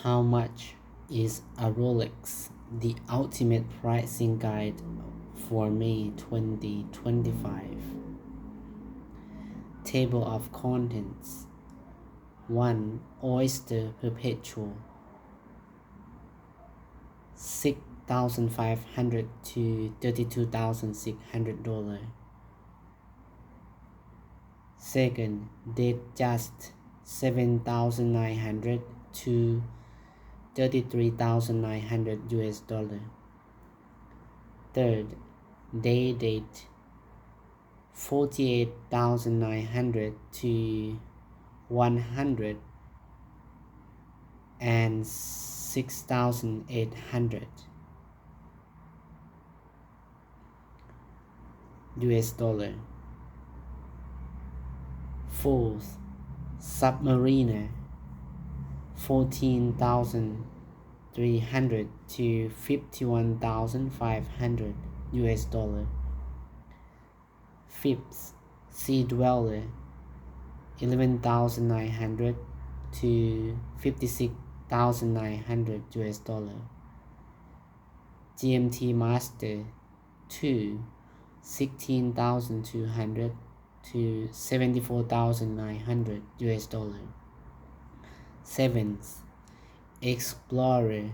How much is a Rolex? The ultimate pricing guide for May 2025. Table of contents. 1. Oyster Perpetual, $6,500 to $32,600. Second, Datejust, $7,900 to $33,900. Third, Day Date, $48,900 to $106,800. Fourth, Submariner, $14,300 to $51,500. Fifth, Sea Dweller, $11,900 to $56,900. GMT Master 2, $16,200 to $74,900. Seventh, Explorer,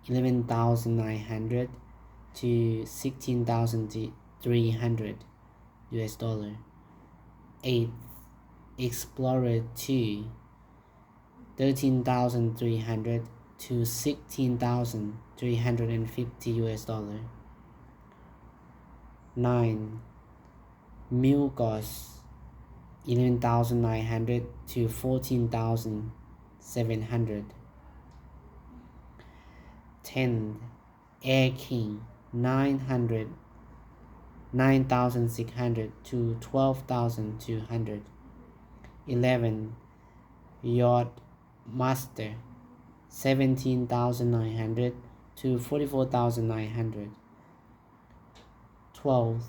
$11,900 to $16,300. Eighth, Explorer 2, $13,300 to $16,350. 9. Milgauss, $11,900 to $14,700. 10. Air King, $9,600 to $12,200. 11. Yacht Master, $17,900 to $44,900. 12.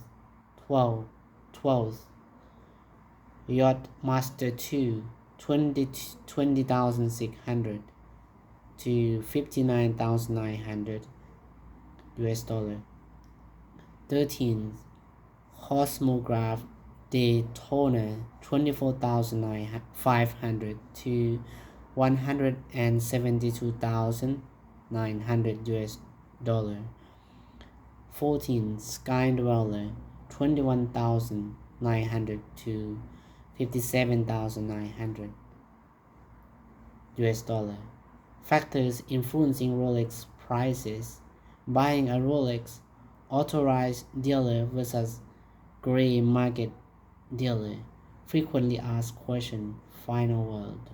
Yacht Master 2, $20,600 to $59,900. 13. Cosmograph Daytona, $24,500 to $172,900. 14. Sky Dweller, $21,900 to $57,900. Factors influencing Rolex prices. Buying a Rolex, authorized dealer versus gray market dealer. Frequently asked question. Final word.